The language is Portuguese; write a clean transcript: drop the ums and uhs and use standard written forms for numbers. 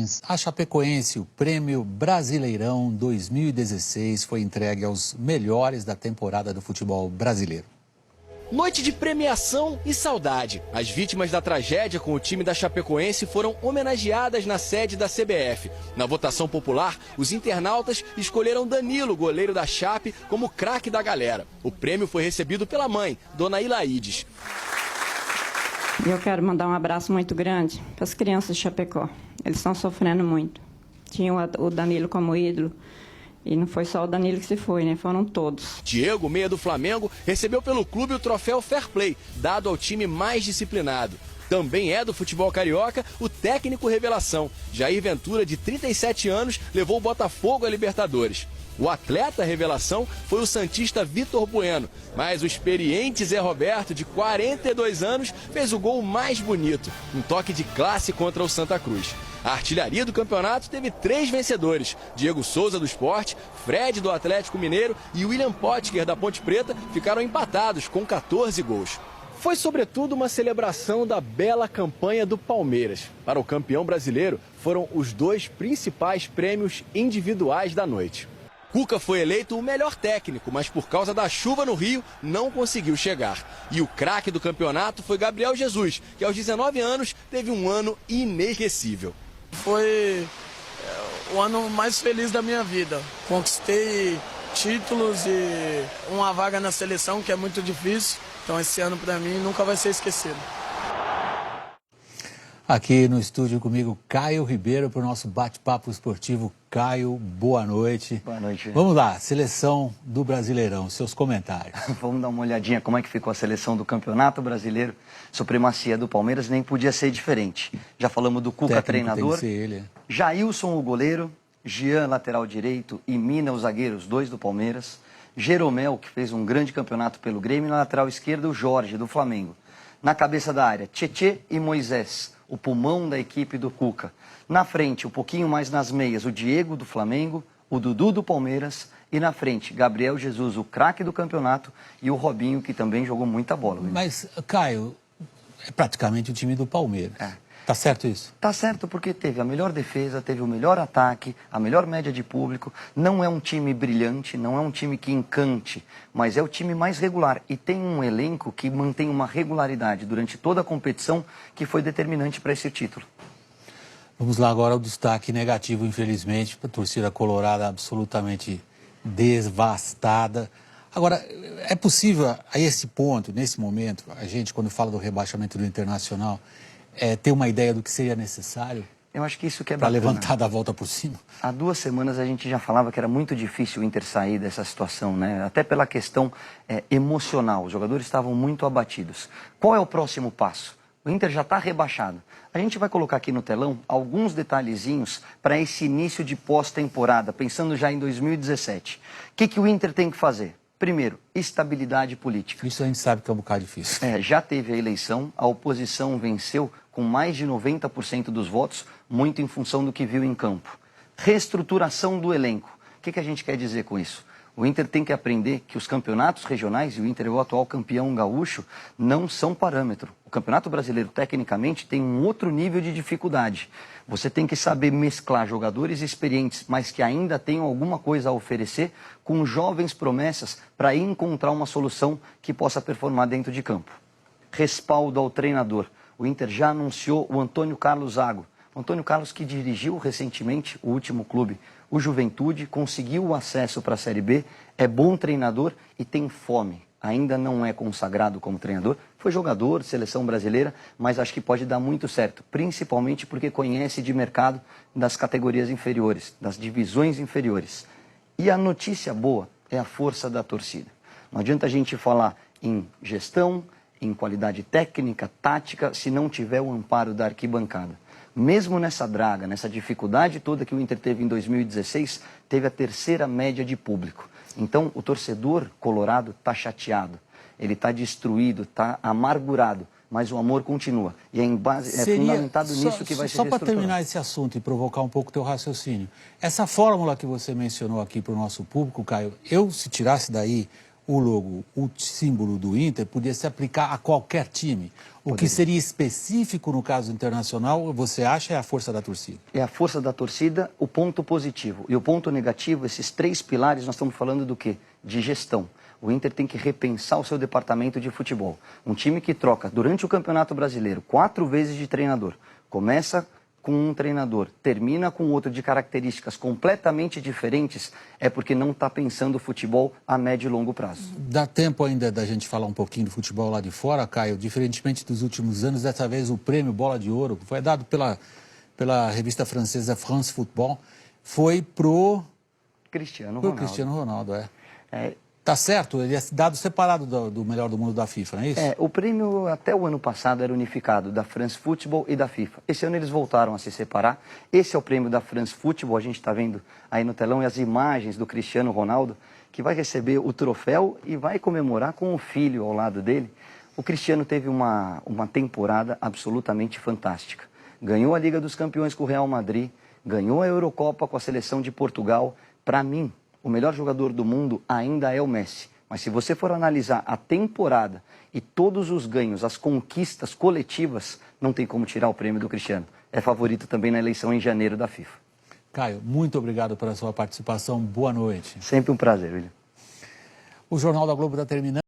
Parabéns à Chapecoense. O Prêmio Brasileirão 2016 foi entregue aos melhores da temporada do futebol brasileiro. Noite de premiação e saudade. As vítimas da tragédia com o time da Chapecoense foram homenageadas na sede da CBF. Na votação popular, os internautas escolheram Danilo, goleiro da Chape, como craque da galera. O prêmio foi recebido pela mãe, Dona Ilaides. Eu quero mandar um abraço muito grande para as crianças de Chapecó. Eles estão sofrendo muito. Tinham o Danilo como ídolo. E não foi só o Danilo que se foi, né? Foram todos. Diego, meia do Flamengo, recebeu pelo clube o troféu Fair Play, dado ao time mais disciplinado. Também é do futebol carioca o técnico revelação. Jair Ventura, de 37 anos, levou o Botafogo à Libertadores. O atleta revelação foi o santista Vitor Bueno, mas o experiente Zé Roberto, de 42 anos, fez o gol mais bonito, um toque de classe contra o Santa Cruz. A artilharia do campeonato teve 3 vencedores: Diego Souza, do Sport, Fred, do Atlético Mineiro, e William Potker, da Ponte Preta, ficaram empatados com 14 gols. Foi, sobretudo, uma celebração da bela campanha do Palmeiras. Para o campeão brasileiro, foram os 2 principais prêmios individuais da noite. Cuca foi eleito o melhor técnico, mas por causa da chuva no Rio, não conseguiu chegar. E o craque do campeonato foi Gabriel Jesus, que aos 19 anos teve um ano inesquecível. Foi o ano mais feliz da minha vida. Conquistei títulos e uma vaga na seleção, que é muito difícil. Então esse ano para mim nunca vai ser esquecido. Aqui no estúdio comigo, Caio Ribeiro, para o nosso bate-papo esportivo. Caio, boa noite. Boa noite. Vamos lá, seleção do Brasileirão, seus comentários. Vamos dar uma olhadinha como é que ficou a seleção do Campeonato Brasileiro. Supremacia do Palmeiras nem podia ser diferente. Já falamos do Cuca, treinador. Tem que ser ele. Jailson, o goleiro. Jean, lateral direito. E Mina, os zagueiros, 2 do Palmeiras. Jeromel, que fez um grande campeonato pelo Grêmio. Na lateral esquerda, o Jorge, do Flamengo. Na cabeça da área, Tietê e Moisés, o pulmão da equipe do Cuca. Na frente, um pouquinho mais nas meias, o Diego, do Flamengo, o Dudu, do Palmeiras. E na frente, Gabriel Jesus, o craque do campeonato, e o Robinho, que também jogou muita bola. Mas, Caio, é praticamente o time do Palmeiras. Tá certo isso? Tá certo, porque teve a melhor defesa, teve o melhor ataque, a melhor média de público. Não é um time brilhante, não é um time que encante, mas é o time mais regular. E tem um elenco que mantém uma regularidade durante toda a competição que foi determinante para esse título. Vamos lá agora ao destaque negativo, infelizmente, para a torcida colorada absolutamente devastada. Agora, é possível, a esse ponto, nesse momento, a gente, quando fala do rebaixamento do Internacional, ter uma ideia do que seria necessário? Eu acho que isso que é para bacana. levantar da volta por cima? Há 2 semanas a gente já falava que era muito difícil o Inter sair dessa situação, né? Até pela questão emocional. Os jogadores estavam muito abatidos. Qual é o próximo passo? O Inter já está rebaixado. A gente vai colocar aqui no telão alguns detalhezinhos para esse início de pós-temporada, pensando já em 2017. O que o Inter tem que fazer? Primeiro, estabilidade política. Isso a gente sabe que é um bocado difícil. Já teve a eleição, a oposição venceu com mais de 90% dos votos, muito em função do que viu em campo. Reestruturação do elenco. O que a gente quer dizer com isso? O Inter tem que aprender que os campeonatos regionais, e o Inter é o atual campeão gaúcho, não são parâmetro. O Campeonato Brasileiro, tecnicamente, tem um outro nível de dificuldade. Você tem que saber mesclar jogadores experientes, mas que ainda tenham alguma coisa a oferecer, com jovens promessas para encontrar uma solução que possa performar dentro de campo. Respaldo ao treinador. O Inter já anunciou o Antônio Carlos Zago. O Antônio Carlos, que dirigiu recentemente o último clube, o Juventude, conseguiu o acesso para a Série B, é bom treinador e tem fome. Ainda não é consagrado como treinador, foi jogador, seleção brasileira, mas acho que pode dar muito certo, principalmente porque conhece de mercado das categorias inferiores, das divisões inferiores. E a notícia boa é a força da torcida. Não adianta a gente falar em gestão, em qualidade técnica, tática, se não tiver o amparo da arquibancada. Mesmo nessa draga, nessa dificuldade toda que o Inter teve em 2016, teve a 3ª média de público. Então, o torcedor colorado está chateado, ele está destruído, está amargurado, mas o amor continua. E é fundamentado nisso que vai ser Só para terminar esse assunto e provocar um pouco o teu raciocínio, essa fórmula que você mencionou aqui para o nosso público, Caio, se tirasse daí o logo, o símbolo do Inter, podia se aplicar a qualquer time. O que seria específico no caso internacional, você acha, é a força da torcida? É a força da torcida, o ponto positivo. E o ponto negativo, esses 3 pilares, nós estamos falando do quê? De gestão. O Inter tem que repensar o seu departamento de futebol. Um time que troca, durante o Campeonato Brasileiro, 4 vezes de treinador. Começa com um treinador, termina com outro de características completamente diferentes, é porque não está pensando o futebol a médio e longo prazo. Dá tempo ainda da gente falar um pouquinho do futebol lá de fora, Caio? Diferentemente dos últimos anos, dessa vez o prêmio Bola de Ouro, que foi dado pela revista francesa France Football, foi pro Cristiano Ronaldo. Cristiano Ronaldo, Tá certo? Ele é dado separado do melhor do mundo da FIFA, não é isso? O prêmio até o ano passado era unificado, da France Football e da FIFA. Esse ano eles voltaram a se separar. Esse é o prêmio da France Football, a gente está vendo aí no telão, e as imagens do Cristiano Ronaldo, que vai receber o troféu e vai comemorar com o filho ao lado dele. O Cristiano teve uma temporada absolutamente fantástica. Ganhou a Liga dos Campeões com o Real Madrid, ganhou a Eurocopa com a seleção de Portugal. Para mim, o melhor jogador do mundo ainda é o Messi. Mas se você for analisar a temporada e todos os ganhos, as conquistas coletivas, não tem como tirar o prêmio do Cristiano. É favorito também na eleição em janeiro da FIFA. Caio, muito obrigado pela sua participação. Boa noite. Sempre um prazer, William. O Jornal da Globo está terminando.